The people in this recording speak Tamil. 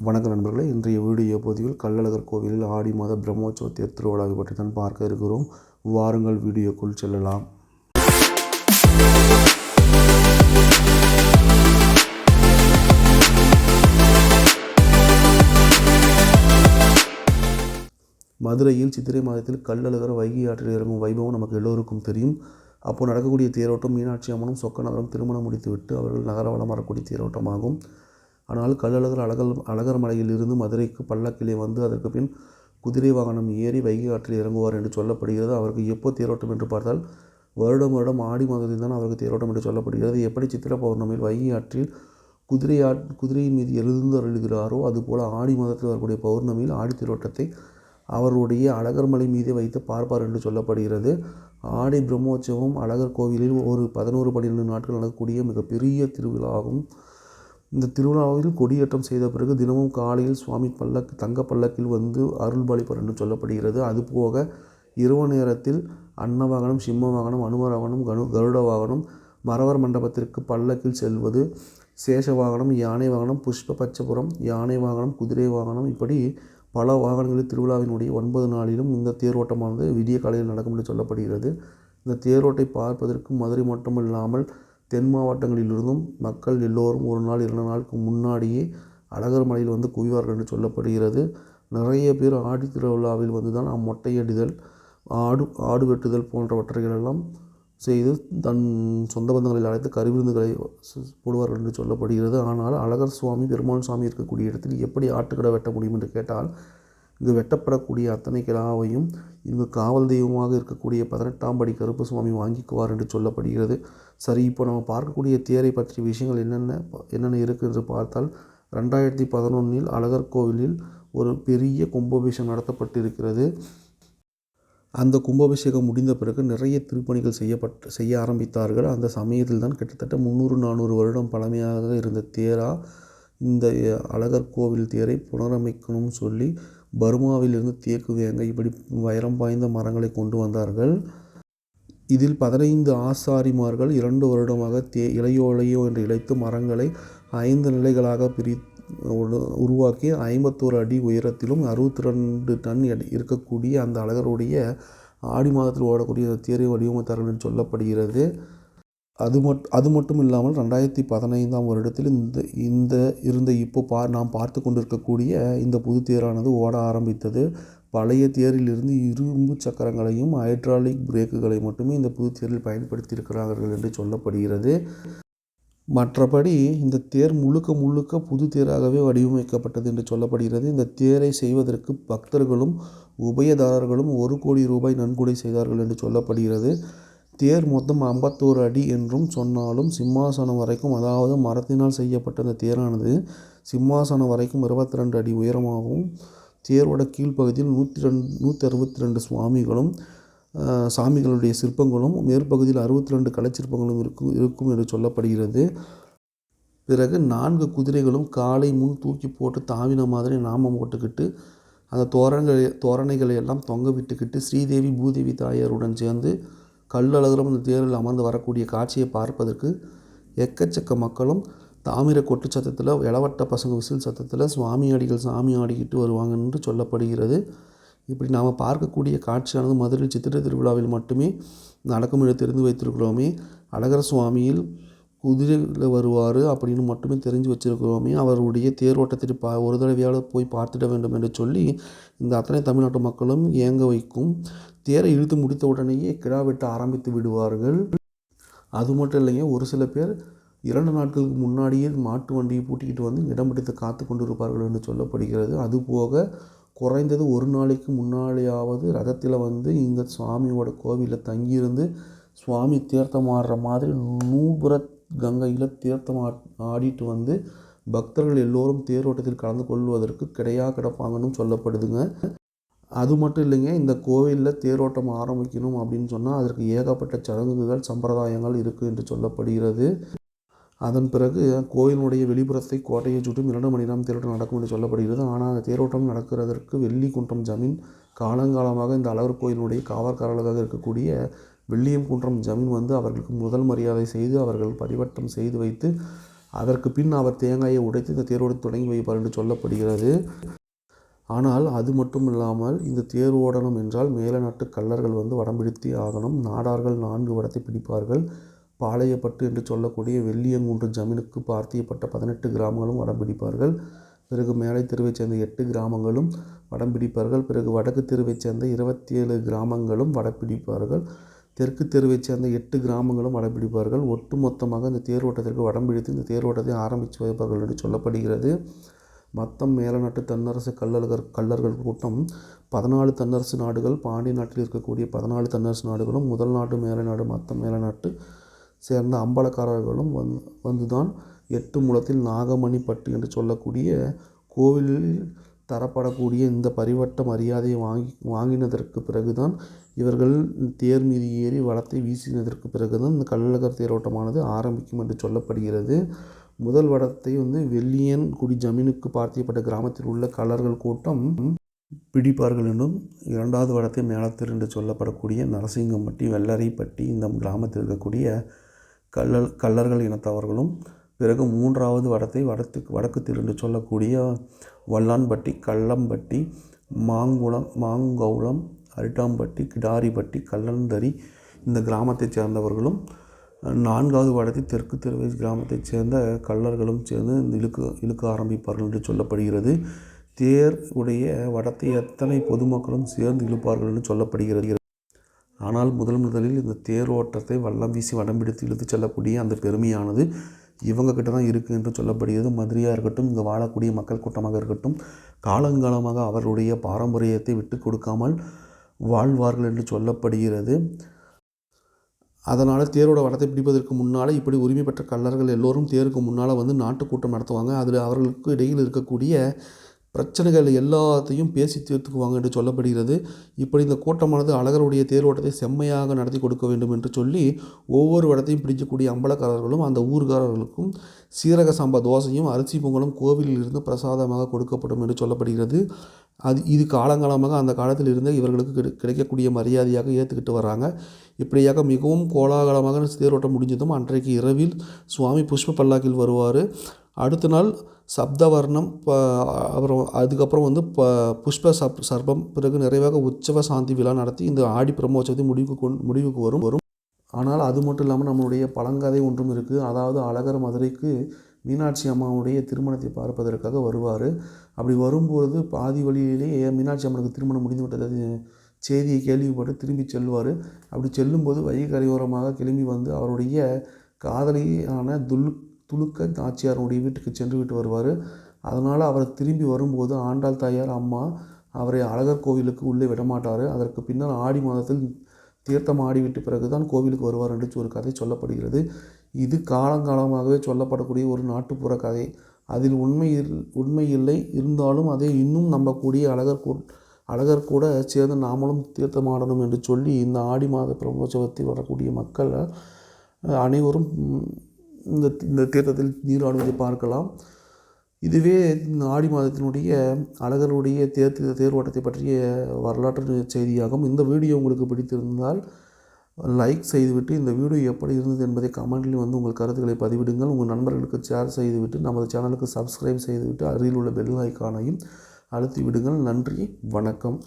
வணக்கம் நண்பர்களே, இன்றைய வீடியோ பதிவில் கள்ளழகர் கோவிலில் ஆடி மாத பிரம்மோற்சவ தேர் திருவிழாவை பற்றி தான் பார்க்க இருக்கிறோம். வாருங்கள் வீடியோக்குள் செல்லலாம். மதுரையில் சித்திரை மாதத்தில் கள்ளழகர் வைகை ஆற்றில் இறங்கும் வைபவம் நமக்கு எல்லோருக்கும் தெரியும். அப்போது நடக்கக்கூடிய தேரோட்டம் மீனாட்சி அம்மனும் சொக்கநாதரும் திருமணம் முடித்துவிட்டு அவர்கள் நகரவலம் வரக்கூடிய தேரோட்டமாகும். ஆனால் கள்ளழகர் அழகர் மலையில் இருந்து மதுரைக்கு பல்லக்கிலே வந்து அதற்கு பின் குதிரை வாகனம் ஏறி வைகை ஆற்றில் இறங்குவார் என்று சொல்லப்படுகிறது. அவருக்கு எப்போ தேரோட்டம் என்று பார்த்தால் வருடம் ஆடி மாதத்தில் தான் அவருக்கு தேரோட்டம் என்று சொல்லப்படுகிறது. எப்படி சித்திரை பௌர்ணமியில் வைகை ஆற்றில் குதிரையின் மீது எழுந்து அருளுகிறாரோ அதுபோல் ஆடி மாதத்தில் வரக்கூடிய பௌர்ணமியில் ஆடி தேரோட்டத்தை அவருடைய அழகர் மலை மீதே வைத்து பார்ப்பார் என்று சொல்லப்படுகிறது. ஆடி பிரம்மோற்சவம் அழகர் கோவிலில் ஒரு 11-12 நாட்கள் நடக்கக்கூடிய மிகப்பெரிய திருவிழாவும். இந்த திருவிழாவில் கொடியேற்றம் செய்த பிறகு தினமும் காலையில் சுவாமி தங்க பல்லக்கில் வந்து அருள்பாலிப்பார் என்று சொல்லப்படுகிறது. அதுபோக இரவு நேரத்தில் அன்ன வாகனம், சிம்ம வாகனம், அனும வாகனம், கருட வாகனம், மரவர் மண்டபத்திற்கு பல்லக்கில் செல்வது, சேஷ வாகனம், யானை வாகனம், புஷ்ப பச்சபுரம், யானை வாகனம், குதிரை வாகனம், இப்படி பல வாகனங்களில் திருவிழாவினுடைய 9 நாளிலும் இந்த தேரோட்டமானது விடிய காலையில் நடக்கும் என்று சொல்லப்படுகிறது. இந்த தேரோட்டை பார்ப்பதற்கு மதுரை மட்டுமில்லாமல் தென் மாவட்டங்களிலிருந்தும் மக்கள் எல்லோரும் 1 நாள் 2 நாளுக்கு முன்னாடியே அழகர் மலையில் வந்து குவிவார்கள் என்று சொல்லப்படுகிறது. நிறைய பேர் ஆடி திருவிழாவில் வந்து தான் மொட்டையடிதல், ஆடு வெட்டுதல் போன்றவற்றைகளெல்லாம் செய்து தன் சொந்த பந்தங்களில் அழைத்து கருவிருந்துகளை போடுவார்கள் என்று சொல்லப்படுகிறது. ஆனால் அழகர் சுவாமி, பெருமாள் சுவாமி இருக்கக்கூடிய இடத்தில் எப்படி ஆட்டுக்கடை வெட்ட முடியும் என்று கேட்டால், இங்கு வெட்டப்படக்கூடிய அத்தனை கிடாவையும் இங்கு காவல் தெய்வமாக இருக்கக்கூடிய 18ஆம் படி கருப்பு சுவாமி வாங்கிக்குவார் என்று சொல்லப்படுகிறது. சரி, இப்போ நம்ம பார்க்கக்கூடிய தேரை பற்றிய விஷயங்கள் என்னென்ன இருக்குது என்று பார்த்தால், 2011 அழகர் கோவிலில் ஒரு பெரிய கும்பாபிஷேகம் நடத்தப்பட்டிருக்கிறது. அந்த கும்பாபிஷேகம் முடிந்த பிறகு நிறைய திருப்பணிகள் செய்ய ஆரம்பித்தார்கள். அந்த சமயத்தில் தான் கிட்டத்தட்ட 300-400 வருடம் பழமையாக இருந்த தேரா இந்த அழகர் கோவில் தேரை புனரமைக்கணும்னு சொல்லி பர்மாவிலிருந்து தேக்கு வேங்கை இப்படி வைரம் பாய்ந்த மரங்களை கொண்டு வந்தார்கள். இதில் 15 ஆசாரிமார்கள் 2 வருடமாக இளையோ என்று இழைத்து மரங்களை 5 நிலைகளாக உருவாக்கி 51 அடி உயரத்திலும் 62 டன் இருக்கக்கூடிய அந்த அழகருடைய ஆடி மாதத்தில் ஓடக்கூடிய தேரை வடிவமைத்தார்கள் என்று சொல்லப்படுகிறது. அது மட்டும் இல்லாமல் 2015ஆம் வருடத்தில் இப்போ நாம் பார்த்து கொண்டிருக்கக்கூடிய இந்த புது தேரானது ஓட ஆரம்பித்தது. பழைய தேரிலிருந்து இரும்பு சக்கரங்களையும் ஹைட்ராலிக் பிரேக்குகளை மட்டுமே இந்த புது தேரில் பயன்படுத்தியிருக்கிறார்கள் என்று சொல்லப்படுகிறது. மற்றபடி இந்த தேர் முழுக்க புது தேராகவே வடிவமைக்கப்பட்டது என்று சொல்லப்படுகிறது. இந்த தேரை செய்வதற்கு பக்தர்களும் உபயதாரர்களும் 1 கோடி ரூபாய் நன்கொடை செய்தார்கள் என்று சொல்லப்படுகிறது. தேர் மொத்தம் 51 அடி என்றும் சொன்னாலும் சிம்மாசனம் வரைக்கும், அதாவது மரத்தினால் செய்யப்பட்ட இந்த தேரானது சிம்மாசனம் வரைக்கும் 22 அடி உயரமாகவும், தேரோட கீழ்ப்பகுதியில் 162 சாமிகளுடைய சிற்பங்களும், மேற்பகுதியில் 62 கலைச்சிற்பங்களும் இருக்கும் என்று சொல்லப்படுகிறது. பிறகு 4 குதிரைகளும் காலை முன் தூக்கி போட்டு தாவின மாதிரி நாமம் போட்டுக்கிட்டு அந்த தோரணைகளை எல்லாம் தொங்க விட்டுக்கிட்டு ஸ்ரீதேவி பூதேவி தாயாருடன் சேர்ந்து கள்ளழகரும் இந்த தேரில் அமர்ந்து வரக்கூடிய காட்சியை பார்ப்பதற்கு எக்கச்சக்க மக்களும் தாமிர கொட்டு சத்தத்தில், இளவட்ட பசங்க விசில் சத்தத்தில் சாமி ஆடிக்கிட்டு வருவாங்க என்று சொல்லப்படுகிறது. இப்படி நாம் பார்க்கக்கூடிய காட்சியானது மதுரையில் சித்திரை திருவிழாவில் மட்டுமே நடக்கும் என்று தெரிந்து வைத்திருக்கிறோமே. அழகர் சுவாமியில் குதிரையில் வருவார் அப்படின்னு மட்டுமே தெரிஞ்சு வச்சிருக்கிறோமே. அவருடைய தேரோட்டத்தை ஒரு தடவையாவது போய் பார்த்துட வேண்டும் என்று சொல்லி இந்த அத்தனை தமிழ்நாட்டு மக்களும் ஏங்க வைக்கும். தேரை இழுத்து முடித்த உடனேயே கிடா வெட்ட ஆரம்பித்து விடுவார்கள். அது மட்டும் இல்லைங்க, ஒரு சில பேர் 2 நாட்களுக்கு முன்னாடியே மாட்டு வண்டியை பூட்டிக்கிட்டு வந்து இடம் பிடித்து காத்து கொண்டிருப்பார்கள் என்று சொல்லப்படுகிறது. அதுபோக குறைந்தது 1 நாளைக்கு முன்னாலேயாவது ரதத்தில் வந்து இங்கே சுவாமியோட கோவிலில் தங்கியிருந்து சுவாமி தீர்த்தம் ஆடுற மாதிரி நூபுர கங்கையில் தீர்த்தம் ஆடிட்டு வந்து பக்தர்கள் எல்லோரும் தேரோட்டத்தில் கலந்து கொள்வதற்கு கிடப்பாங்கன்னு சொல்லப்படுதுங்க. அது மட்டும் இல்லைங்க, இந்த கோவிலில் தேரோட்டம் ஆரம்பிக்கணும் அப்படின்னு சொன்னால் அதற்கு ஏகப்பட்ட சடங்குகள், சம்பிரதாயங்கள் இருக்குது என்று சொல்லப்படுகிறது. அதன் பிறகு கோயிலுடைய வெளிப்புறத்தை கோட்டையை சுற்றும் 2 மணி நேரம் தேரோட்டம் நடக்கும் என்று சொல்லப்படுகிறது. ஆனால் அந்த தேரோட்டம் நடக்கிறதற்கு வெள்ளிக்குன்றம் ஜமீன் காலங்காலமாக இந்த அழகர் கோயிலுடைய காவற்காரர்களாக இருக்கக்கூடிய வெள்ளியங்குன்றம் ஜமீன் வந்து அவர்களுக்கு முதல் மரியாதை செய்து அவர்கள் பரிவட்டம் செய்து வைத்து அதற்கு பின் அவர் தேங்காயை உடைத்து இந்த தேரோட்டத்தை தொடங்கி வைப்பார் என்று சொல்லப்படுகிறது. ஆனால் அது மட்டும் இல்லாமல் இந்த தேர் ஓடணும் என்றால் மேல நாட்டு கள்ளர்கள் வடம் பிடித்தே ஆகணும். நாடார்கள் 4 வடத்தை பிடிப்பார்கள். பாளையப்பட்டு என்று சொல்லக்கூடிய வெள்ளியங்குன்று ஜமீனுக்கு பார்த்தியப்பட்ட 18 கிராமங்களும் வடம் பிடிப்பார்கள். பிறகு மேலை தெருவைச் சேர்ந்த 8 கிராமங்களும் வடம் பிடிப்பார்கள். பிறகு வடக்கு தெருவைச் சேர்ந்த 27 கிராமங்களும் வடம்பிடிப்பார்கள். தெற்கு தெருவைச் சேர்ந்த 8 கிராமங்களும் வடம்பிடிப்பார்கள். ஒட்டுமொத்தமாக இந்த தேரோட்டத்திற்கு வடம் பிடித்து இந்த தேரோட்டத்தை ஆரம்பித்து வைப்பார்கள் என்று சொல்லப்படுகிறது. மொத்தம் மேலநாட்டு தன்னரசு கள்ளர்கள் கூட்டம் 14 தன்னரசு நாடுகள், பாண்டிய நாட்டில் இருக்கக்கூடிய 14 தன்னரசு நாடுகளும், முதல் நாட்டு மேலைநாடு மற்ற மேலநாட்டு சேர்ந்த அம்பலக்காரர்களும் வந்துதான் 8 முழத்தில் நாகமணிப்பட்டு என்று சொல்லக்கூடிய கோவிலில் தரப்படக்கூடிய இந்த பரிவட்ட மரியாதையை வாங்கினதற்கு பிறகுதான் இவர்கள் தேர் மீது ஏறி வடத்தை வீசினதற்கு பிறகுதான் இந்த கள்ளழகர் தேரோட்டமானது ஆரம்பிக்கும் என்று சொல்லப்படுகிறது. முதல் வடத்தை வெள்ளியன் குடி ஜமீனுக்கு பார்த்தியப்பட்ட கிராமத்தில் உள்ள கள்ளர்கள் கூட்டம் பிடிப்பார்கள் என்றும், 2வது வடத்தை மேலத்தெரு என்று சொல்லப்படக்கூடிய நரசிங்கம்பட்டி வெள்ளரைப்பட்டி இந்த கிராமத்தில் இருக்கக்கூடிய கள்ளர்கள் இனத்தவர்களும், பிறகு 3வது வடத்தை வடக்கு தெரு என்று சொல்லக்கூடிய வல்லான்பட்டி, கள்ளம்பட்டி, மாங்கௌளம், அரிட்டாம்பட்டி, கிடாரிப்பட்டி, கல்லந்தரி இந்த கிராமத்தைச் சேர்ந்தவர்களும், 4வது வடத்தை தெற்கு தெருவை கிராமத்தைச் சேர்ந்த கள்ளர்களும் சேர்ந்து இந்த இழுக்க ஆரம்பிப்பார்கள் என்று சொல்லப்படுகிறது. தேர் உடைய வடத்தை எத்தனை பொதுமக்களும் சேர்ந்து இழுப்பார்கள் என்று சொல்லப்படுகிறது. ஆனால் முதலில் இந்த தேரோட்டத்தை வல்லம் வீசி வடம் பிடித்து இழுத்து செல்லக்கூடிய அந்த பெருமையானது இவங்க கிட்ட தான் இருக்குது என்று சொல்லப்படுகிறது. மதுரையாக இருக்கட்டும், இங்கே வாழக்கூடிய மக்கள் கூட்டமாக இருக்கட்டும், காலங்காலமாக அவருடைய பாரம்பரியத்தை விட்டு கொடுக்காமல் வாழ்வார்கள் என்று சொல்லப்படுகிறது. அதனால் தேரோட வடத்தை பிடிப்பதற்கு முன்னால் இப்படி உரிமை பெற்ற கள்ளர்கள் எல்லோரும் தேருக்கு முன்னால் நாட்டுக்கூட்டம் நடத்துவாங்க. அதில் அவர்களுக்கு இடையில் இருக்கக்கூடிய பிரச்சனைகள் எல்லாத்தையும் பேசி தீர்த்துக்குவாங்க என்று சொல்லப்படுகிறது. இப்படி இந்த கூட்டமானது அழகருடைய தேரோட்டத்தை செம்மையாக நடத்தி கொடுக்க வேண்டும் என்று சொல்லி ஒவ்வொரு இடத்தையும் பிடிக்கக்கூடிய அம்பலக்காரர்களும் அந்த ஊர்காரர்களுக்கும் சீரக சம்பா தோசையும் அரிசி பொங்கலும் கோவிலில் இருந்து பிரசாதமாக கொடுக்கப்படும் என்று சொல்லப்படுகிறது. இது காலங்காலமாக அந்த காலத்தில் இருந்த இவர்களுக்கு கிடைக்கக்கூடிய மரியாதையாக ஏற்றுக்கிட்டு வராங்க. இப்படியாக மிகவும் கோலாகலமாக தேரோட்டம் முடிஞ்சதும் அன்றைக்கு இரவில் சுவாமி புஷ்ப பல்லாக்கில் வருவார். அடுத்த நாள் சப்தவர்ணம், அப்புறம் அதுக்கப்புறம் புஷ்ப சர்பம், பிறகு நிறைவாக உற்சவ சாந்தி விழா நடத்தி இந்த ஆடி பிரம்மோற்சவத்தை முடிவுக்கு வரும். ஆனால் அது மட்டும் இல்லாமல் நம்மளுடைய பழங்கதை ஒன்றும் இருக்குது. அதாவது அழகர் மதுரைக்கு மீனாட்சி அம்மாவுடைய திருமணத்தை பார்ப்பதற்காக வருவார். அப்படி வரும்பொழுது பாதி வழியிலேயே மீனாட்சி அம்மனுக்கு திருமணம் முடிந்து விட்டது செய்தியை கேள்விப்பட்டு திரும்பி செல்வார். அப்படி செல்லும்போது வைகை கரையோரமாக கிளம்பி அவருடைய காதலியான துலுக்க நாச்சியாருடைய வீட்டுக்கு சென்று விட்டு வருவார். அதனால் அவர் திரும்பி வரும்போது ஆண்டாள் தாயார் அம்மா அவரை அழகர் கோவிலுக்கு உள்ளே விடமாட்டார். அதற்கு பின்னர் ஆடி மாதத்தில் தீர்த்தம் ஆடிவிட்டு பிறகு தான் கோவிலுக்கு வருவார் என்று ஒரு கதை சொல்லப்படுகிறது. இது காலங்காலமாகவே சொல்லப்படக்கூடிய ஒரு நாட்டுப்புற கதை. அதில் உண்மை இல்லை, இருந்தாலும் அதை இன்னும் நம்பக்கூடிய அழகர் கூட சேர்ந்து நாமளும் தீர்த்தமாடணும் என்று சொல்லி இந்த ஆடி மாத பிரம்மோற்சவத்தில் வரக்கூடிய மக்கள் அனைவரும் இந்த தீர்த்தத்தில் நீராடுவதை பார்க்கலாம். இதுவே ஆடி மாதத்தினுடைய அழகருடைய தேரோட்டத்தை பற்றிய வரலாற்று செய்தியாகும். இந்த வீடியோ உங்களுக்கு பிடித்திருந்தால் லைக் செய்துவிட்டு இந்த வீடியோ எப்படி இருந்தது என்பதை கமெண்டில் உங்கள் கருத்துக்களை பதிவிடுங்கள். உங்கள் நண்பர்களுக்கு ஷேர் செய்துவிட்டு நமது சேனலுக்கு சப்ஸ்கிரைப் செய்துவிட்டு அருகில் உள்ள பெல் ஐக்கானையும் அழுத்தி விடுங்கள். நன்றி, வணக்கம்.